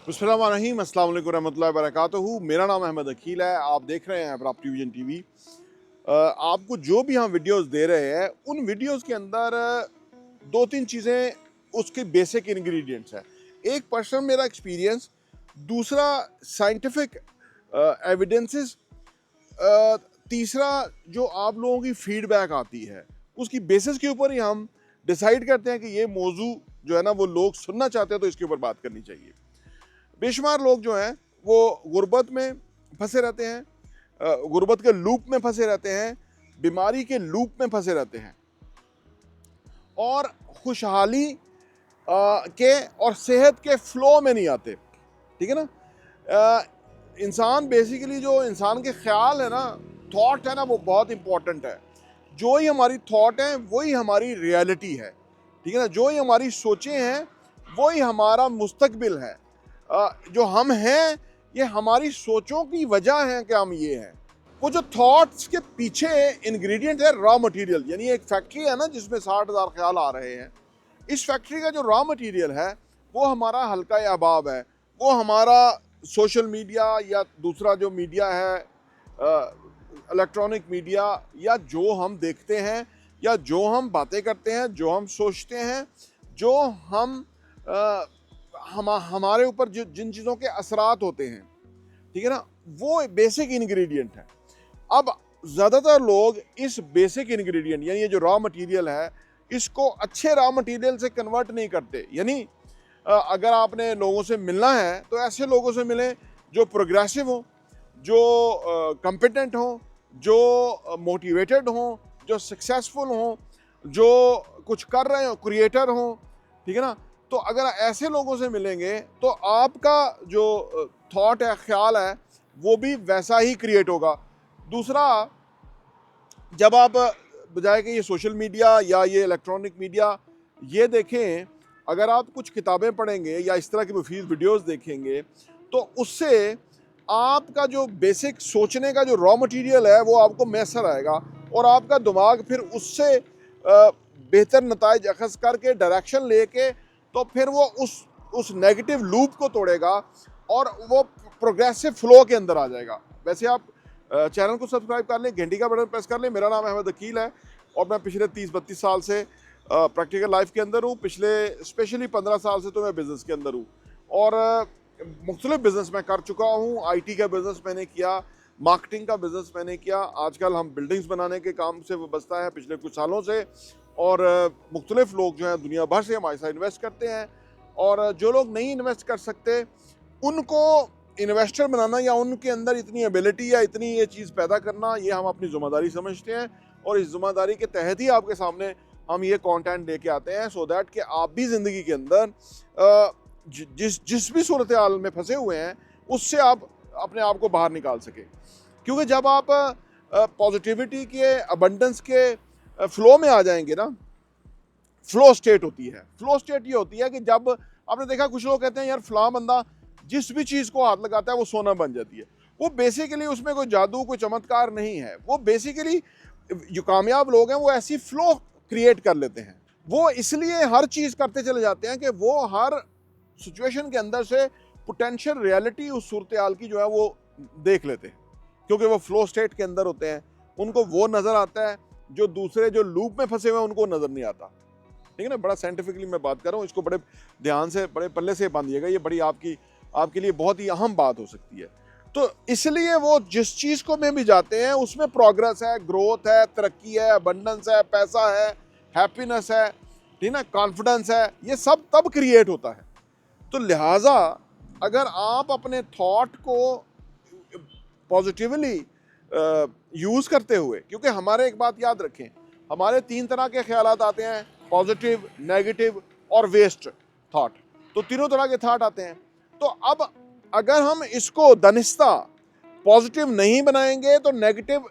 बिस्मिल्लाहिर्रहमानिर्रहीम, अस्सलाम वालेकुम रहमतुल्लाहि वबरकातुहू। मेरा नाम अहमद अकील है। आप देख रहे हैं प्रॉपर्टी विजन टीवी। आपको जो भी हम वीडियोस दे रहे हैं उन वीडियोस के अंदर दो तीन चीज़ें उसकी बेसिक इंग्रेडिएंट्स है। एक पर्सनल मेरा एक्सपीरियंस, दूसरा साइंटिफिक एविडेंसेस, तीसरा जो आप लोगों की फीडबैक आती है उसकी बेसिस के ऊपर ही हम डिसाइड करते हैं कि ये मौजू जो है ना वो लोग सुनना चाहते हैं तो इसके ऊपर बात करनी चाहिए। बेशुमार लोग जो हैं वो गुर्बत में फंसे रहते हैं, गुर्बत के लूप में फंसे रहते हैं, बीमारी के लूप में फंसे रहते हैं और खुशहाली के और सेहत के फ्लो में नहीं आते। ठीक है ना। इंसान बेसिकली जो इंसान के ख्याल है ना, थॉट है ना, वो बहुत इंपॉर्टेंट है। जो ही हमारी थॉट है वही हमारी रियलिटी है। ठीक है ना। जो ही हमारी सोचें हैं वही हमारा मुस्तकबिल है। जो हम हैं ये हमारी सोचों की वजह है कि हम ये हैं। वो जो थॉट्स के पीछे इंग्रेडिएंट है रॉ मटेरियल, यानी एक फैक्ट्री है ना जिसमें 60,000 ख्याल आ रहे हैं। इस फैक्ट्री का जो रॉ मटेरियल है वो हमारा हल्का अहबाब है, वो हमारा सोशल मीडिया या दूसरा जो मीडिया है, इलेक्ट्रॉनिक मीडिया, या जो हम देखते हैं या जो हम बातें करते हैं, जो हम सोचते हैं, जो हम हमारे ऊपर जो जिन चीज़ों के असरात होते हैं, ठीक है ना, वो बेसिक इंग्रेडिएंट है। अब ज़्यादातर लोग इस बेसिक इंग्रेडिएंट यानी ये जो रॉ मटेरियल है इसको अच्छे रॉ मटेरियल से कन्वर्ट नहीं करते। यानी अगर आपने लोगों से मिलना है तो ऐसे लोगों से मिलें जो प्रोग्रेसिव हों, जो कॉम्पिटेंट हों, जो मोटिवेटेड हों, जो सक्सेसफुल हों, जो कुछ कर रहे हो, क्रिएटर हों। ठीक है ना। तो अगर ऐसे लोगों से मिलेंगे तो आपका जो थॉट है, ख्याल है, वो भी वैसा ही क्रिएट होगा। दूसरा, जब आप बजाय कि ये सोशल मीडिया या ये इलेक्ट्रॉनिक मीडिया ये देखें, अगर आप कुछ किताबें पढ़ेंगे या इस तरह की मुफीद वीडियोस देखेंगे तो उससे आपका जो बेसिक सोचने का जो रॉ मटेरियल है वो आपको मैसर आएगा और आपका दिमाग फिर उससे बेहतर नताइज अखज़ करके डायरेक्शन लेके तो फिर वो उस नेगेटिव लूप को तोड़ेगा और वो प्रोग्रेसिव फ्लो के अंदर आ जाएगा। वैसे आप चैनल को सब्सक्राइब कर लें, घंटी का बटन प्रेस कर लें। मेरा नाम अहमद अकील है और मैं पिछले 30-32 साल से प्रैक्टिकल लाइफ के अंदर हूँ। पिछले स्पेशली 15 साल से तो मैं बिज़नेस के अंदर हूँ और मुख्तलिफ बिज़नेस मैं कर चुका हूँ। IT का बिज़नेस मैंने किया, मार्केटिंग का बिज़नेस मैंने किया। आजकल हम बिल्डिंग्स बनाने के काम से बचता है पिछले कुछ सालों से। और मुख्तलिफ लोग जो हैं दुनिया भर से हमारे साथ इन्वेस्ट करते हैं और जो लोग नहीं इन्वेस्ट कर सकते उनको इन्वेस्टर बनाना या उनके अंदर इतनी एबिलिटी या इतनी ये चीज़ पैदा करना, ये हम अपनी ज़िम्मेदारी समझते हैं और इस ज़िम्मेदारी के तहत ही आपके सामने हम ये कंटेंट लेके आते हैं सो दैट कि आप भी ज़िंदगी के अंदर जिस भी सूरत हाल में फंसे हुए हैं उससे आप अपने आप को बाहर निकाल सकें। क्योंकि जब आप पॉजिटिविटी के, अबंडेंस के फ्लो में आ जाएंगे ना, फ्लो स्टेट होती है। फ्लो स्टेट ये होती है कि जब आपने देखा कुछ लोग कहते हैं यार फलां बंदा जिस भी चीज़ को हाथ लगाता है वो सोना बन जाती है। वो बेसिकली उसमें कोई जादू, कोई चमत्कार नहीं है। वो बेसिकली जो कामयाब लोग हैं वो ऐसी फ्लो क्रिएट कर लेते हैं। वो इसलिए हर चीज़ करते चले जाते हैं कि वो हर सिचुएशन के अंदर से पोटेंशियल रियलिटी उस सूरत हाल की जो है वो देख लेते हैं, क्योंकि वो फ्लो स्टेट के अंदर होते हैं। उनको वो नज़र आता है जो दूसरे जो लूप में फंसे हुए हैं उनको नज़र नहीं आता। ठीक है ना। बड़ा साइंटिफिकली मैं बात कर रहा हूँ, इसको बड़े ध्यान से, बड़े पल्ले से बांधिएगा। ये बड़ी आपके लिए बहुत ही अहम बात हो सकती है। तो इसलिए वो जिस चीज़ को में भी जाते हैं उसमें प्रोग्रेस है, ग्रोथ है, तरक्की है, अबंडेंस है, पैसा है, हैप्पीनेस है, ठीक ना, कॉन्फिडेंस है, ये सब तब क्रिएट होता है। तो लिहाजा अगर आप अपने थॉट को पॉजिटिवली यूज़ करते हुए, क्योंकि हमारे एक बात याद रखें, हमारे 3 तरह के ख्यालात आते हैं, पॉजिटिव, नेगेटिव और वेस्ट थॉट। तो तीनों तरह के थॉट आते हैं। तो अब अगर हम इसको दनिस्ता पॉजिटिव नहीं बनाएंगे तो नेगेटिव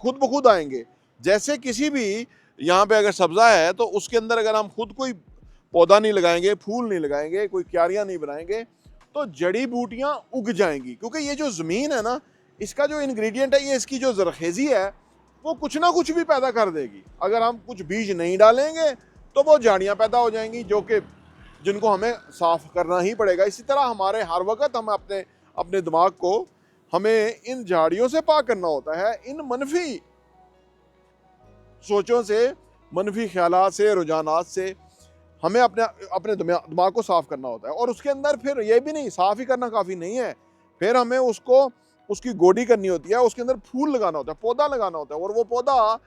खुद ब खुद आएंगे। जैसे किसी भी यहाँ पे अगर सब्ज़ा है तो उसके अंदर अगर हम खुद कोई पौधा नहीं लगाएंगे, फूल नहीं लगाएंगे, कोई क्यारियाँ नहीं बनाएंगे तो जड़ी बूटियाँ उग जाएंगी। क्योंकि ये जो ज़मीन है ना, इसका जो इंग्रेडिएंट है, ये इसकी जो ज़रखेज़ी है वो कुछ ना कुछ भी पैदा कर देगी। अगर हम कुछ बीज नहीं डालेंगे तो वो झाड़ियाँ पैदा हो जाएंगी जो कि जिनको हमें साफ करना ही पड़ेगा। इसी तरह हमारे हर वक्त हम अपने अपने दिमाग को हमें इन झाड़ियों से पाक करना होता है, इन मनफी सोचों से, मनफी ख्यालात से, रुझानात से हमें अपने अपने दिमाग को साफ करना होता है। और उसके अंदर फिर ये भी नहीं, साफ ही करना काफ़ी नहीं है, फिर हमें उसको उसकी गोडी करनी होती है, उसके अंदर फूल लगाना होता है, पौधा लगाना होता है, और वो पौधा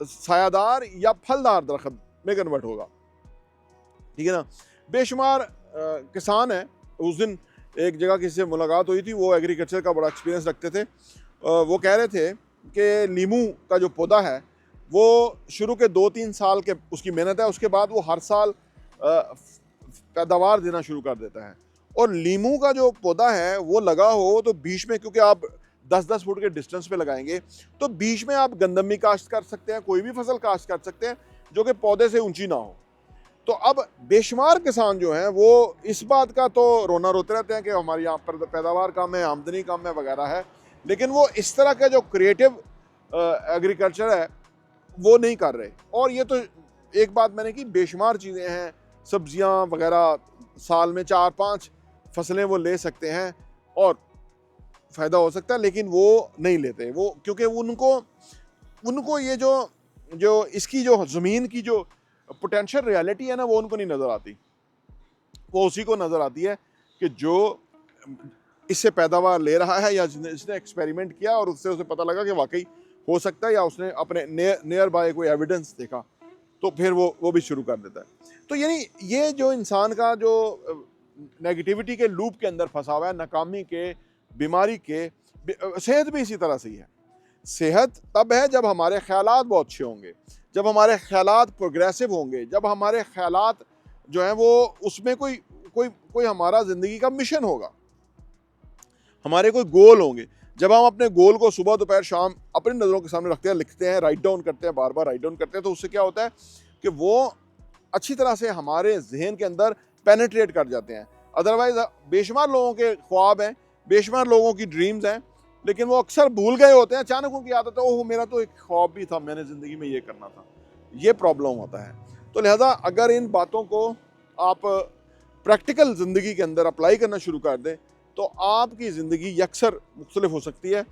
सायादार या फलदार दरख्त में कन्वर्ट होगा। ठीक है ना। बेशुमार किसान हैं। उस दिन एक जगह किसी से मुलाकात हुई थी, वो एग्रीकल्चर का बड़ा एक्सपीरियंस रखते थे। वो कह रहे थे कि नींबू का जो पौधा है वो शुरू के 2-3 साल के उसकी मेहनत है, उसके बाद वो हर साल पैदावार देना शुरू कर देता है। और नींबू का जो पौधा है वो लगा हो तो बीच में, क्योंकि आप 10-10 फुट के डिस्टेंस पे लगाएंगे, तो बीच में आप गंदम भी काश्त कर सकते हैं, कोई भी फसल काश्त कर सकते हैं जो कि पौधे से ऊंची ना हो। तो अब बेशुमार किसान जो हैं वो इस बात का तो रोना रोते रहते हैं कि हमारी यहाँ पर पैदावार कम है, आमदनी कम है वगैरह है, लेकिन वो इस तरह का जो क्रिएटिव एग्रीकल्चर है वो नहीं कर रहे। और ये तो एक बात मैंने की, बेशुमार चीज़ें हैं, सब्जियां वगैरह, साल में 4-5 फसलें वो ले सकते हैं और फ़ायदा हो सकता है, लेकिन वो नहीं लेते वो, क्योंकि उनको ये जो इसकी जो ज़मीन की जो पोटेंशियल रियलिटी है ना, वो उनको नहीं नज़र आती। वो उसी को नज़र आती है कि जो इससे पैदावार ले रहा है या जिसने एक्सपेरिमेंट किया और उससे उसे पता लगा कि वाकई हो सकता है, या उसने अपने नियर बाय कोई एविडेंस देखा, तो फिर वो भी शुरू कर देता है। तो यानी ये जो इंसान का जो नेगेटिविटी के लूप के अंदर फंसा हुआ है, नाकामी के, बीमारी के, सेहत भी इसी तरह से ही है। सेहत तब है जब हमारे ख्यालात बहुत अच्छे होंगे, जब हमारे ख्यालात प्रोग्रेसिव होंगे, जब हमारे ख्यालात जो हैं वो उसमें कोई हमारा ज़िंदगी का मिशन होगा, हमारे कोई गोल होंगे। जब हम अपने गोल को सुबह दोपहर शाम अपनी नज़रों के सामने रखते हैं, लिखते हैं, राइट डाउन करते हैं, बार बार राइट डाउन करते हैं, तो उससे क्या होता है कि वो अच्छी तरह से हमारे जहन के अंदर पेनिट्रेट कर जाते हैं। अदरवाइज बेशुमार लोगों के ख्वाब हैं, बेशुमार लोगों की ड्रीम्स हैं, लेकिन वो अक्सर भूल गए होते हैं। अचानक उनकी आदत है, ओह मेरा तो एक ख्वाब भी था, मैंने ज़िंदगी में ये करना था। ये प्रॉब्लम होता है। तो लिहाजा अगर इन बातों को आप प्रैक्टिकल ज़िंदगी के अंदर अप्लाई करना शुरू कर दें तो आपकी ज़िंदगी अक्सर मुख्तलिफ हो सकती है।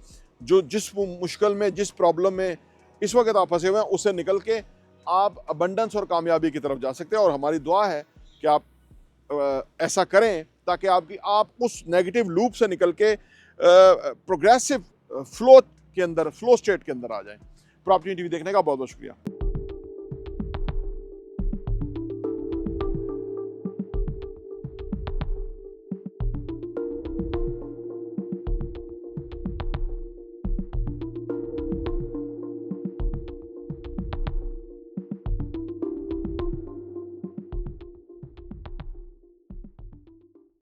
जिस मुश्किल में, जिस प्रॉब्लम में इस वक्त आप फंसे हुए हैं, उससे निकल के आप अबंडेंस और कामयाबी की तरफ जा सकते हैं। और हमारी दुआ है कि आप ऐसा करें ताकि आप उस नेगेटिव लूप से निकल के प्रोग्रेसिव फ्लो स्टेट के अंदर आ जाएं। प्रॉपर्टी टीवी देखने का बहुत बहुत शुक्रिया।